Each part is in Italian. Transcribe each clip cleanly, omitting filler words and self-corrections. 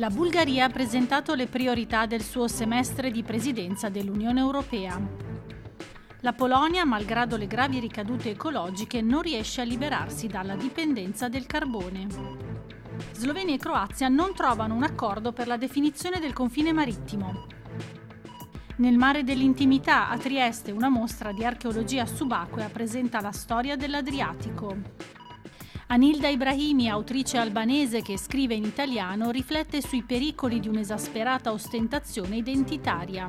La Bulgaria ha presentato le priorità del suo semestre di presidenza dell'Unione Europea. La Polonia, malgrado le gravi ricadute ecologiche, non riesce a liberarsi dalla dipendenza del carbone. Slovenia e Croazia non trovano un accordo per la definizione del confine marittimo. Nel mare dell'intimità, a Trieste, una mostra di archeologia subacquea presenta la storia dell'Adriatico. Anilda Ibrahimi, autrice albanese che scrive in italiano, riflette sui pericoli di un'esasperata ostentazione identitaria.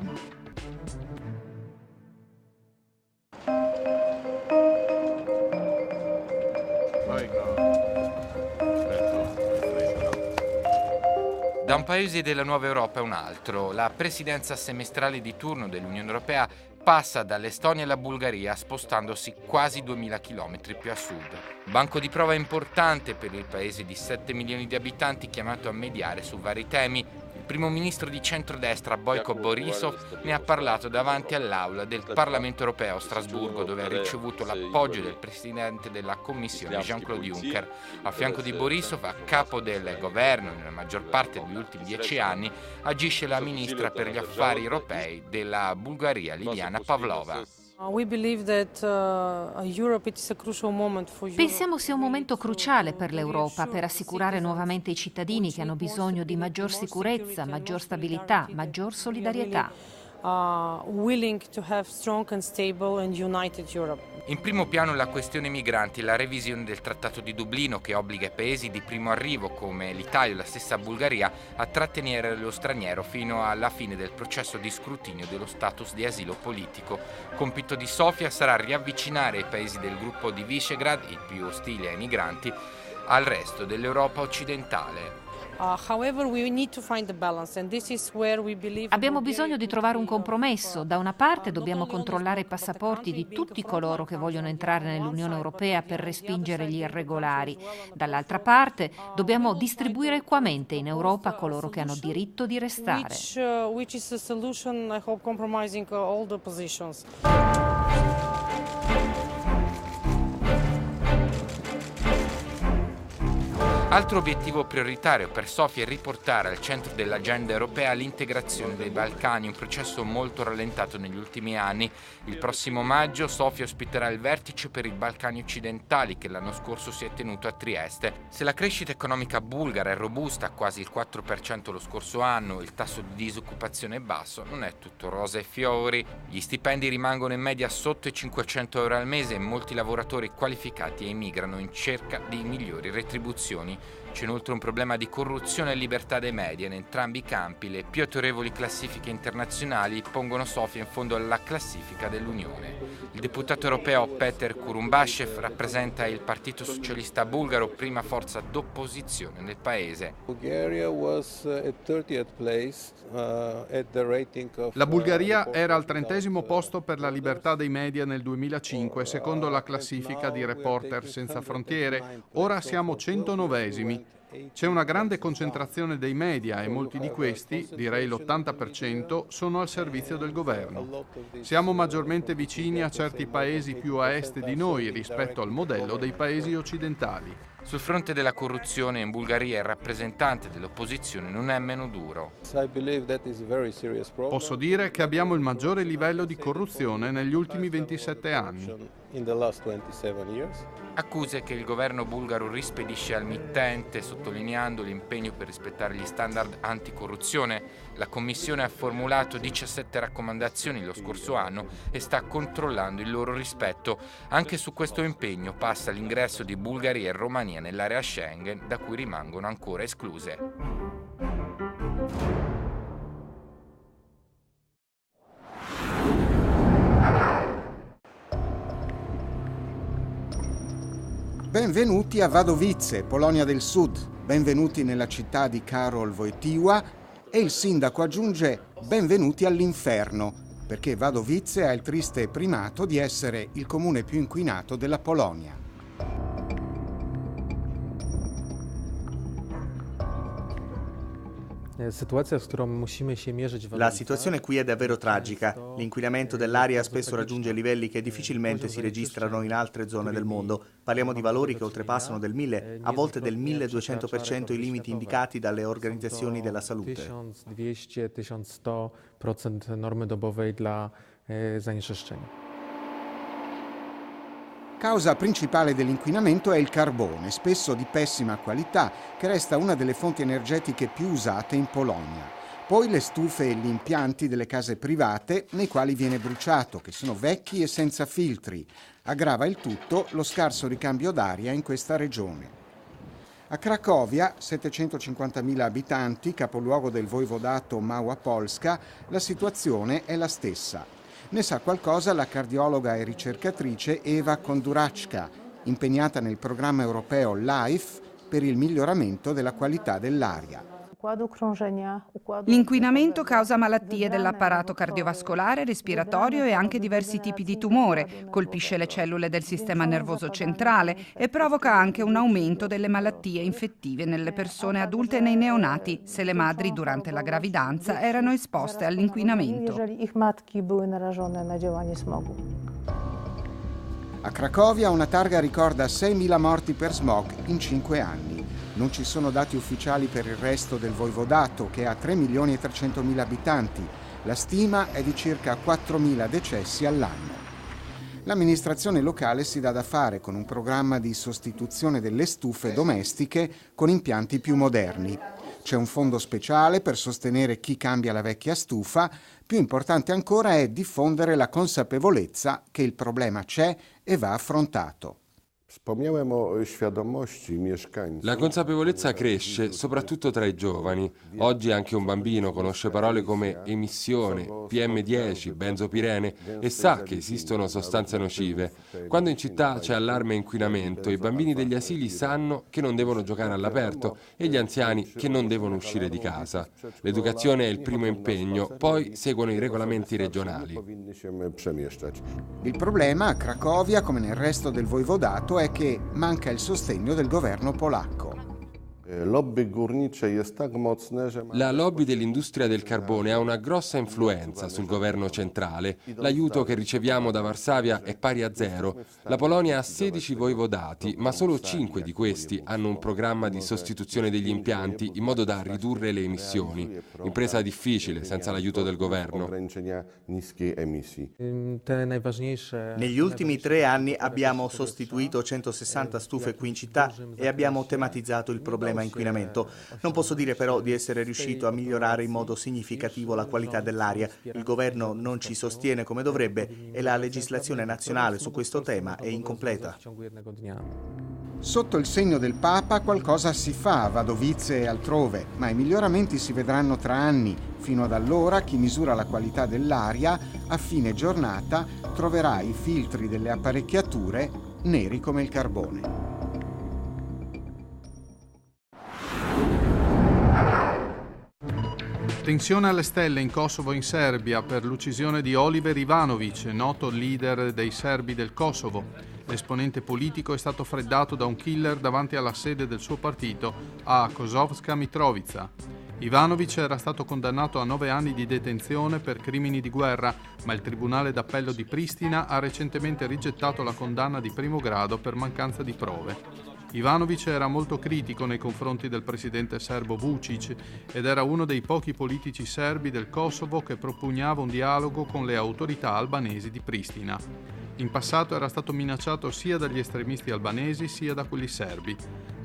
Da un paese della nuova Europa a un altro, la presidenza semestrale di turno dell'Unione Europea passa dall'Estonia alla Bulgaria, spostandosi quasi 2000 km più a sud. Banco di prova importante per il paese di 7 milioni di abitanti chiamato a mediare su vari temi. Il primo ministro di centrodestra Boyko Borisov ne ha parlato davanti all'aula del Parlamento europeo a Strasburgo, dove ha ricevuto l'appoggio del presidente della Commissione Jean-Claude Juncker. A fianco di Borisov, a capo del governo nella maggior parte degli ultimi 10 anni, agisce la ministra per gli affari europei della Bulgaria, Liliana Pavlova. Pensiamo sia un momento cruciale per l'Europa per assicurare nuovamente i cittadini che hanno bisogno di maggior sicurezza, maggior stabilità, maggior solidarietà. In primo piano la questione migranti e la revisione del Trattato di Dublino che obbliga i paesi di primo arrivo come l'Italia e la stessa Bulgaria a trattenere lo straniero fino alla fine del processo di scrutinio dello status di asilo politico. Compito di Sofia sarà riavvicinare i paesi del gruppo di Visegrad, i più ostili ai migranti, al resto dell'Europa occidentale. Abbiamo bisogno di trovare un compromesso. Da una parte dobbiamo controllare i passaporti di tutti coloro che vogliono entrare nell'Unione Europea per respingere gli irregolari. Dall'altra parte dobbiamo distribuire equamente in Europa coloro che hanno diritto di restare. Altro obiettivo prioritario per Sofia è riportare al centro dell'agenda europea l'integrazione dei Balcani, un processo molto rallentato negli ultimi anni. Il prossimo maggio Sofia ospiterà il vertice per i Balcani occidentali che l'anno scorso si è tenuto a Trieste. Se la crescita economica bulgara è robusta, quasi il 4% lo scorso anno, il tasso di disoccupazione è basso, non è tutto rose e fiori. Gli stipendi rimangono in media sotto i 500 euro al mese e molti lavoratori qualificati emigrano in cerca di migliori retribuzioni. C'è inoltre un problema di corruzione e libertà dei media. In entrambi i campi le più autorevoli classifiche internazionali pongono Sofia in fondo alla classifica dell'Unione. Il deputato europeo Peter Kurumbashev rappresenta il Partito Socialista Bulgaro, prima forza d'opposizione nel paese. La Bulgaria era al 30° posto per la libertà dei media nel 2005, secondo la classifica di Reporter Senza Frontiere. Ora siamo 109esimi. C'è una grande concentrazione dei media e molti di questi, direi l'80%, sono al servizio del governo. Siamo maggiormente vicini a certi paesi più a est di noi rispetto al modello dei paesi occidentali. Sul fronte della corruzione in Bulgaria il rappresentante dell'opposizione non è meno duro. Posso dire che abbiamo il maggiore livello di corruzione negli ultimi 27 anni. Accuse che il governo bulgaro rispedisce al mittente, sottolineando l'impegno per rispettare gli standard anticorruzione. La Commissione ha formulato 17 raccomandazioni lo scorso anno e sta controllando il loro rispetto. Anche su questo impegno passa l'ingresso di Bulgaria e Romania nell'area Schengen, da cui rimangono ancora escluse. Benvenuti a Wadowice, Polonia del Sud. Benvenuti nella città di Karol Wojtyła e il sindaco aggiunge benvenuti all'inferno, perché Wadowice ha il triste primato di essere il comune più inquinato della Polonia. La situazione qui è davvero tragica. L'inquinamento dell'aria spesso raggiunge livelli che difficilmente si registrano in altre zone del mondo. Parliamo di valori che oltrepassano del 1000, a volte del 1200% i limiti indicati dalle organizzazioni della salute. 1200-1100% normy dobowej dla zanieczyszczenia. Causa principale dell'inquinamento è il carbone, spesso di pessima qualità, che resta una delle fonti energetiche più usate in Polonia. Poi le stufe e gli impianti delle case private nei quali viene bruciato, che sono vecchi e senza filtri. Aggrava il tutto lo scarso ricambio d'aria in questa regione. A Cracovia, 750.000 abitanti, capoluogo del voivodato Małopolska, la situazione è la stessa. Ne sa qualcosa la cardiologa e ricercatrice Eva Konduracka, impegnata nel programma europeo LIFE per il miglioramento della qualità dell'aria. L'inquinamento causa malattie dell'apparato cardiovascolare, respiratorio e anche diversi tipi di tumore, colpisce le cellule del sistema nervoso centrale e provoca anche un aumento delle malattie infettive nelle persone adulte e nei neonati, se le madri durante la gravidanza erano esposte all'inquinamento. A Cracovia una targa ricorda 6.000 morti per smog in 5 anni. Non ci sono dati ufficiali per il resto del voivodato, che ha 3.300.000 abitanti. La stima è di circa 4.000 decessi all'anno. L'amministrazione locale si dà da fare con un programma di sostituzione delle stufe domestiche con impianti più moderni. C'è un fondo speciale per sostenere chi cambia la vecchia stufa. Più importante ancora è diffondere la consapevolezza che il problema c'è e va affrontato. La consapevolezza cresce soprattutto tra i giovani. Oggi anche un bambino conosce parole come emissione, PM10, benzopirene e sa che esistono sostanze nocive. Quando in città c'è allarme e inquinamento, i bambini degli asili sanno che non devono giocare all'aperto e gli anziani che non devono uscire di casa. L'educazione è il primo impegno, poi seguono i regolamenti regionali. Il problema a Cracovia, come nel resto del voivodato, è che manca il sostegno del governo polacco. La lobby dell'industria del carbone ha una grossa influenza sul governo centrale. L'aiuto che riceviamo da Varsavia è pari a 0. La Polonia ha 16 voivodati, ma solo 5 di questi hanno un programma di sostituzione degli impianti in modo da ridurre le emissioni. Impresa difficile senza l'aiuto del governo. Negli ultimi 3 anni abbiamo sostituito 160 stufe qui in città e abbiamo tematizzato il problema inquinamento. Non posso dire però di essere riuscito a migliorare in modo significativo la qualità dell'aria. Il governo non ci sostiene come dovrebbe e la legislazione nazionale su questo tema è incompleta. Sotto il segno del Papa qualcosa si fa a Wadowice e altrove, ma i miglioramenti si vedranno tra anni. Fino ad allora chi misura la qualità dell'aria a fine giornata troverà i filtri delle apparecchiature neri come il carbone. Tensione alle stelle in Kosovo e in Serbia per l'uccisione di Oliver Ivanović, noto leader dei serbi del Kosovo. L'esponente politico è stato freddato da un killer davanti alla sede del suo partito a Kosovska Mitrovica. Ivanović era stato condannato a 9 anni di detenzione per crimini di guerra, ma il Tribunale d'Appello di Pristina ha recentemente rigettato la condanna di primo grado per mancanza di prove. Ivanović era molto critico nei confronti del presidente serbo Vučić ed era uno dei pochi politici serbi del Kosovo che propugnava un dialogo con le autorità albanesi di Pristina. In passato era stato minacciato sia dagli estremisti albanesi sia da quelli serbi.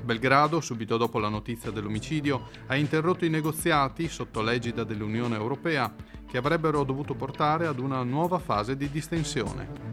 Belgrado, subito dopo la notizia dell'omicidio, ha interrotto i negoziati sotto l'egida dell'Unione Europea che avrebbero dovuto portare ad una nuova fase di distensione.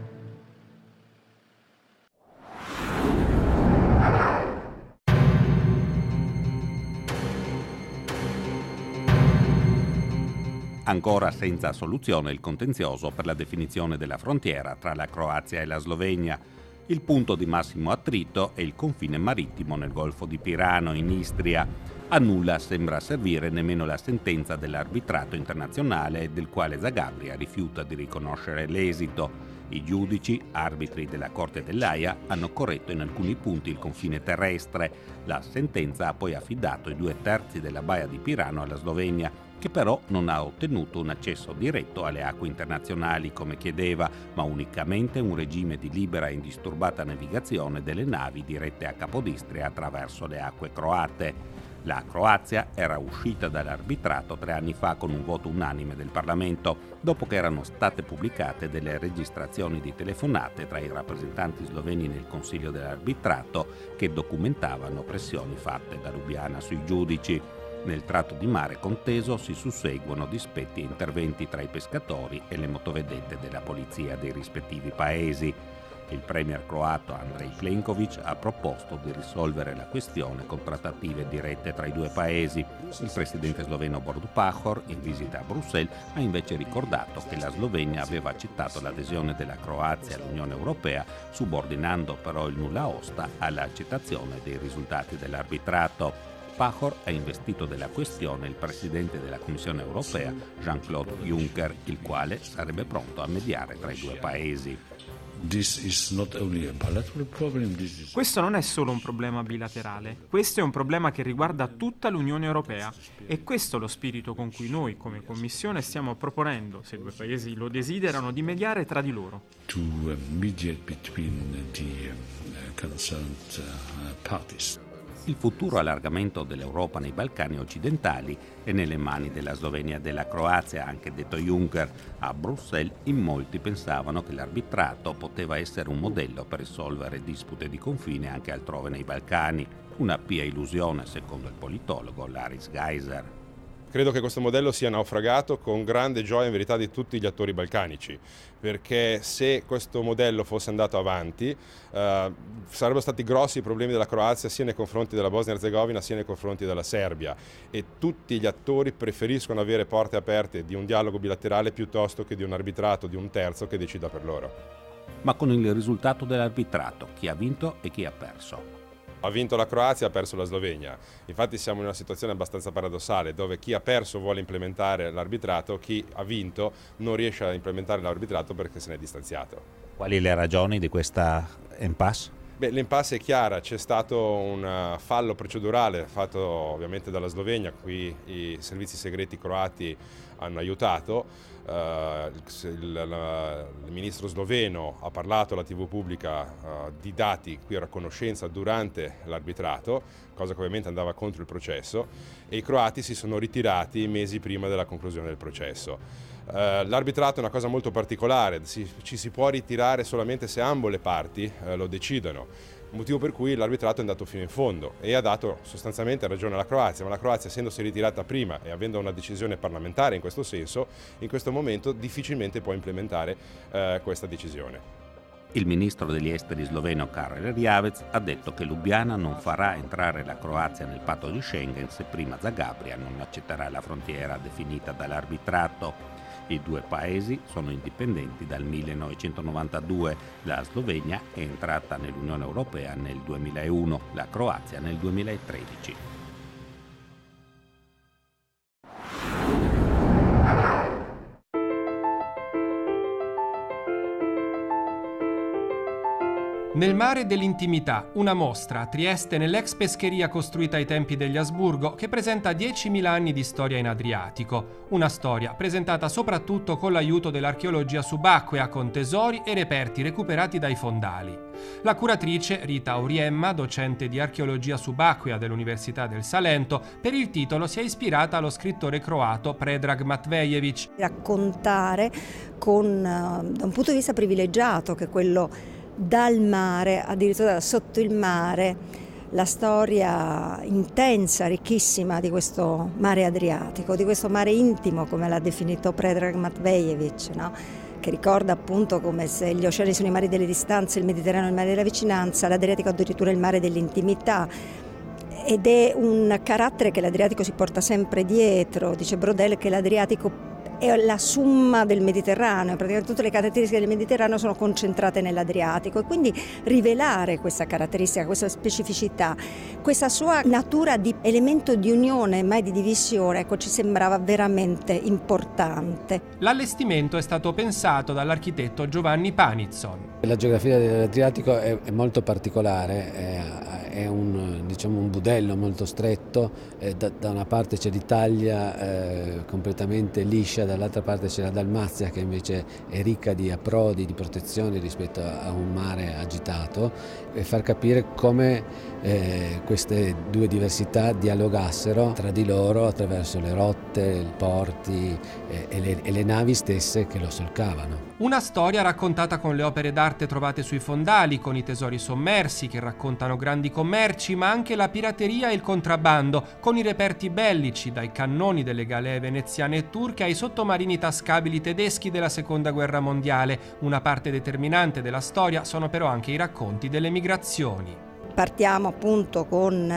Ancora senza soluzione il contenzioso per la definizione della frontiera tra la Croazia e la Slovenia. Il punto di massimo attrito è il confine marittimo nel Golfo di Pirano, in Istria. A nulla sembra servire nemmeno la sentenza dell'arbitrato internazionale, del quale Zagabria rifiuta di riconoscere l'esito. I giudici, arbitri della Corte dell'Aia, hanno corretto in alcuni punti il confine terrestre. La sentenza ha poi affidato i 2/3 della baia di Pirano alla Slovenia, che però non ha ottenuto un accesso diretto alle acque internazionali come chiedeva, ma unicamente un regime di libera e indisturbata navigazione delle navi dirette a Capodistria attraverso le acque croate. La Croazia era uscita dall'arbitrato 3 anni fa con un voto unanime del Parlamento, dopo che erano state pubblicate delle registrazioni di telefonate tra i rappresentanti sloveni nel Consiglio dell'arbitrato che documentavano pressioni fatte da Lubiana sui giudici. Nel tratto di mare conteso si susseguono dispetti e interventi tra i pescatori e le motovedette della polizia dei rispettivi paesi. Il premier croato Andrej Plenković ha proposto di risolvere la questione con trattative dirette tra i due paesi. Il presidente sloveno Borut Pahor, in visita a Bruxelles, ha invece ricordato che la Slovenia aveva accettato l'adesione della Croazia all'Unione Europea, subordinando però il nulla osta all'accettazione dei risultati dell'arbitrato. Pahor ha investito della questione il presidente della Commissione europea, Jean-Claude Juncker, il quale sarebbe pronto a mediare tra i due paesi. Questo non è solo un problema bilaterale, questo è un problema che riguarda tutta l'Unione Europea e questo è lo spirito con cui noi come Commissione stiamo proponendo, se due paesi lo desiderano, di mediare tra di loro. Il futuro allargamento dell'Europa nei Balcani occidentali è nelle mani della Slovenia e della Croazia, ha anche detto Juncker. A Bruxelles in molti pensavano che l'arbitrato poteva essere un modello per risolvere dispute di confine anche altrove nei Balcani. Una pia illusione, secondo il politologo Laris Geiser. Credo che questo modello sia naufragato con grande gioia in verità di tutti gli attori balcanici, perché se questo modello fosse andato avanti sarebbero stati grossi i problemi della Croazia sia nei confronti della Bosnia e Erzegovina sia nei confronti della Serbia, e tutti gli attori preferiscono avere porte aperte di un dialogo bilaterale piuttosto che di un arbitrato di un terzo che decida per loro. Ma con il risultato dell'arbitrato, chi ha vinto e chi ha perso? Ha vinto la Croazia, ha perso la Slovenia. Infatti siamo in una situazione abbastanza paradossale dove chi ha perso vuole implementare l'arbitrato, chi ha vinto non riesce a implementare l'arbitrato perché se ne è distanziato. Quali le ragioni di questa impasse? L'impasse è chiara, c'è stato un fallo procedurale fatto ovviamente dalla Slovenia, qui i servizi segreti croati hanno aiutato. Il ministro sloveno ha parlato alla TV pubblica di dati qui a conoscenza durante l'arbitrato, cosa che ovviamente andava contro il processo, e i croati si sono ritirati mesi prima della conclusione del processo. L'arbitrato è una cosa molto particolare, ci si può ritirare solamente se ambo le parti lo decidono. Motivo per cui l'arbitrato è andato fino in fondo e ha dato sostanzialmente ragione alla Croazia, ma la Croazia, essendosi ritirata prima e avendo una decisione parlamentare in questo senso, in questo momento difficilmente può implementare questa decisione. Il ministro degli esteri sloveno Karel Rijavec ha detto che Lubiana non farà entrare la Croazia nel patto di Schengen se prima Zagabria non accetterà la frontiera definita dall'arbitrato. I due paesi sono indipendenti dal 1992. La Slovenia è entrata nell'Unione Europea nel 2001, la Croazia nel 2013. Nel mare dell'intimità, una mostra a Trieste nell'ex pescheria costruita ai tempi degli Asburgo che presenta 10.000 anni di storia in Adriatico. Una storia presentata soprattutto con l'aiuto dell'archeologia subacquea con tesori e reperti recuperati dai fondali. La curatrice Rita Auriemma, docente di archeologia subacquea dell'Università del Salento, per il titolo si è ispirata allo scrittore croato Predrag Matvejević. Raccontare da un punto di vista privilegiato, che è quello dal mare, addirittura sotto il mare, la storia intensa, ricchissima di questo mare Adriatico, di questo mare intimo, come l'ha definito Predrag Matvejević, no? Che ricorda appunto come se gli oceani sono i mari delle distanze, il Mediterraneo il mare della vicinanza, l'Adriatico addirittura il mare dell'intimità. Ed è un carattere che l'Adriatico si porta sempre dietro. Dice Brodel che l'Adriatico è la summa del Mediterraneo, praticamente tutte le caratteristiche del Mediterraneo sono concentrate nell'Adriatico, e quindi rivelare questa caratteristica, questa specificità, questa sua natura di elemento di unione, mai di divisione, ecco, ci sembrava veramente importante. L'allestimento è stato pensato dall'architetto Giovanni Panizzon. La geografia dell'Adriatico è molto particolare, è un budello molto stretto, da una parte c'è l'Italia completamente liscia, dall'altra parte c'è la Dalmazia che invece è ricca di approdi, di protezioni rispetto a un mare agitato, e far capire come queste due diversità dialogassero tra di loro attraverso le rotte, i porti e le navi stesse che lo solcavano. Una storia raccontata con le opere d'arte trovate sui fondali, con i tesori sommersi che raccontano grandi commerci, ma anche la pirateria e il contrabbando, con i reperti bellici, dai cannoni delle galee veneziane e turche ai sottomarini tascabili tedeschi della Seconda Guerra Mondiale. Una parte determinante della storia sono però anche i racconti delle migrazioni. Partiamo appunto con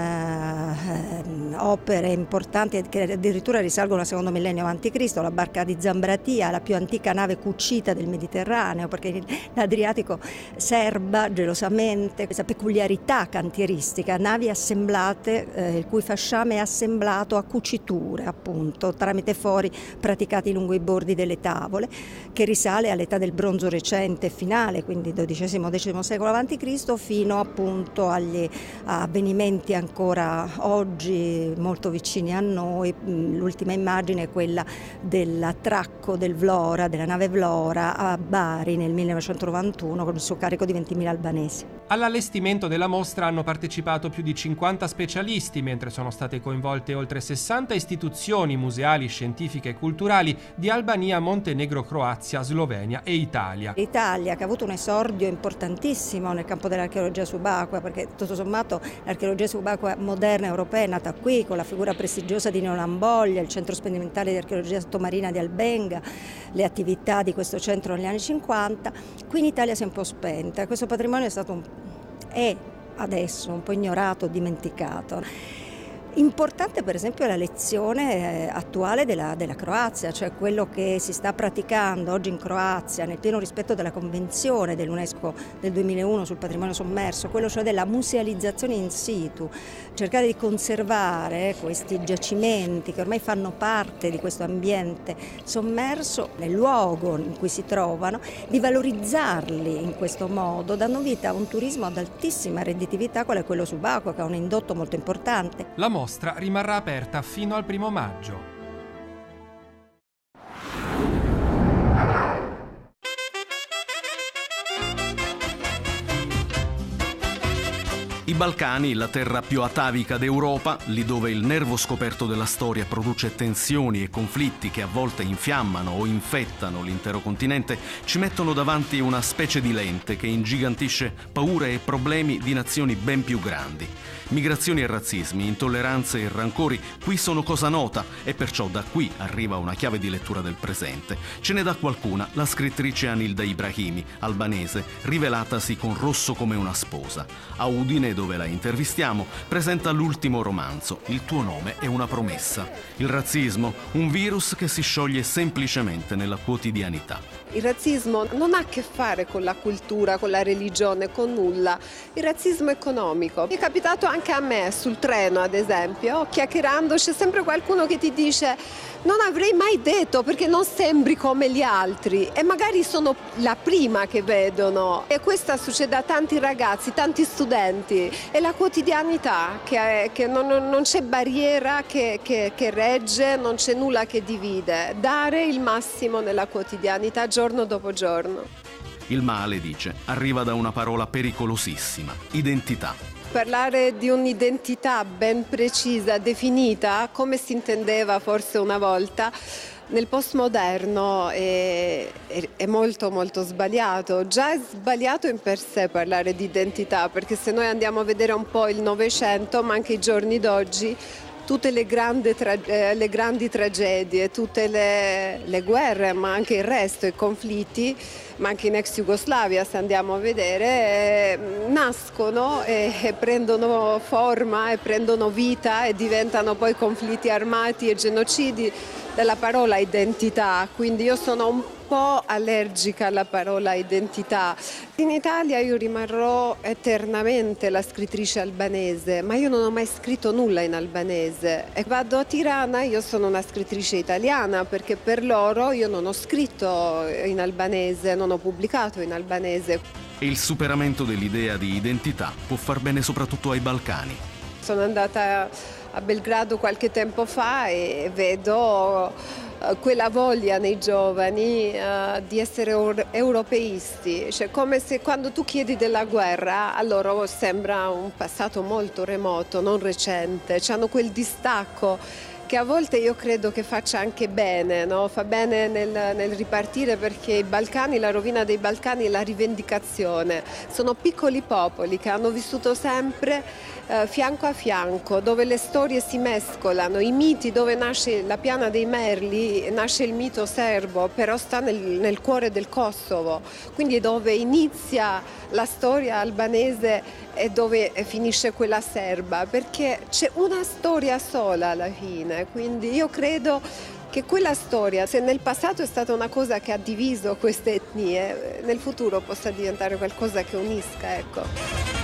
opere importanti che addirittura risalgono al secondo millennio a.C., la barca di Zambratia, la più antica nave cucita del Mediterraneo, perché l'Adriatico serba gelosamente questa peculiarità cantieristica, navi assemblate, il cui fasciame è assemblato a cuciture, appunto, tramite fori praticati lungo i bordi delle tavole, che risale all'età del bronzo recente e finale, quindi XII-X secolo a.C., fino appunto agli avvenimenti ancora oggi molto vicini a noi. L'ultima immagine è quella dell'attracco del Vlora, della nave Vlora a Bari nel 1991 con il suo carico di 20.000 albanesi. All'allestimento della mostra hanno partecipato più di 50 specialisti, mentre sono state coinvolte oltre 60 istituzioni museali, scientifiche e culturali di Albania, Montenegro, Croazia, Slovenia e Italia. L'Italia, che ha avuto un esordio importantissimo nel campo dell'archeologia subacquea, perché tutto sommato l'archeologia subacquea moderna europea è nata qui, con la figura prestigiosa di Neolamboglia, il centro sperimentale di archeologia sottomarina di Albenga, le attività di questo centro negli anni 50. Qui in Italia si è un po' spenta, questo patrimonio è adesso un po' ignorato, dimenticato. Importante per esempio la lezione attuale della Croazia, cioè quello che si sta praticando oggi in Croazia nel pieno rispetto della Convenzione dell'UNESCO del 2001 sul patrimonio sommerso, quello cioè della musealizzazione in situ, cercare di conservare questi giacimenti che ormai fanno parte di questo ambiente sommerso nel luogo in cui si trovano, di valorizzarli in questo modo, dando vita a un turismo ad altissima redditività quale quello subacqueo, che ha un indotto molto importante. La mostra rimarrà aperta fino al 1° maggio. I Balcani, la terra più atavica d'Europa, lì dove il nervo scoperto della storia produce tensioni e conflitti che a volte infiammano o infettano l'intero continente, ci mettono davanti una specie di lente che ingigantisce paure e problemi di nazioni ben più grandi. Migrazioni e razzismi, intolleranze e rancori qui sono cosa nota, e perciò da qui arriva una chiave di lettura del presente. Ce ne dà qualcuna la scrittrice Anilda Ibrahimi, albanese, rivelatasi con rosso come una sposa. A Udine, dove la intervistiamo, presenta l'ultimo romanzo, Il tuo nome è una promessa. Il razzismo, un virus che si scioglie semplicemente nella quotidianità. Il razzismo non ha a che fare con la cultura, con la religione, con nulla. Il razzismo economico. Mi è capitato anche a me sul treno, ad esempio, chiacchierando, c'è sempre qualcuno che ti dice: non avrei mai detto perché non sembri come gli altri, e magari sono la prima che vedono. E questo succede a tanti ragazzi, tanti studenti. È la quotidianità che non c'è barriera che regge, non c'è nulla che divide. Dare il massimo nella quotidianità giorno dopo giorno. Il male, dice, arriva da una parola pericolosissima: identità. Parlare di un'identità ben precisa, definita, come si intendeva forse una volta, nel postmoderno è molto molto sbagliato. Già è sbagliato in per sé parlare di identità, perché se noi andiamo a vedere un po' il Novecento, ma anche i giorni d'oggi, tutte le grandi tragedie, tutte le guerre, ma anche il resto, i conflitti, ma anche in ex Jugoslavia, se andiamo a vedere, nascono e prendono forma e prendono vita e diventano poi conflitti armati e genocidi della parola identità, quindi io sono un po' allergica alla parola identità. In Italia io rimarrò eternamente la scrittrice albanese, ma io non ho mai scritto nulla in albanese e vado a Tirana, io sono una scrittrice italiana perché per loro io non ho scritto in albanese, non ho pubblicato in albanese. E il superamento dell'idea di identità può far bene soprattutto ai Balcani. Sono andata a Belgrado qualche tempo fa e vedo quella voglia nei giovani di essere europeisti, cioè come se quando tu chiedi della guerra a loro sembra un passato molto remoto, non recente, hanno quel distacco che a volte io credo che faccia anche bene, no? Fa bene nel ripartire, perché i Balcani, la rovina dei Balcani è la rivendicazione, sono piccoli popoli che hanno vissuto sempre fianco a fianco, dove le storie si mescolano, i miti, dove nasce la Piana dei Merli, nasce il mito serbo, però sta nel cuore del Kosovo, quindi dove inizia la storia albanese e dove finisce quella serba, perché c'è una storia sola alla fine, quindi io credo che quella storia, se nel passato è stata una cosa che ha diviso queste etnie, nel futuro possa diventare qualcosa che unisca, ecco.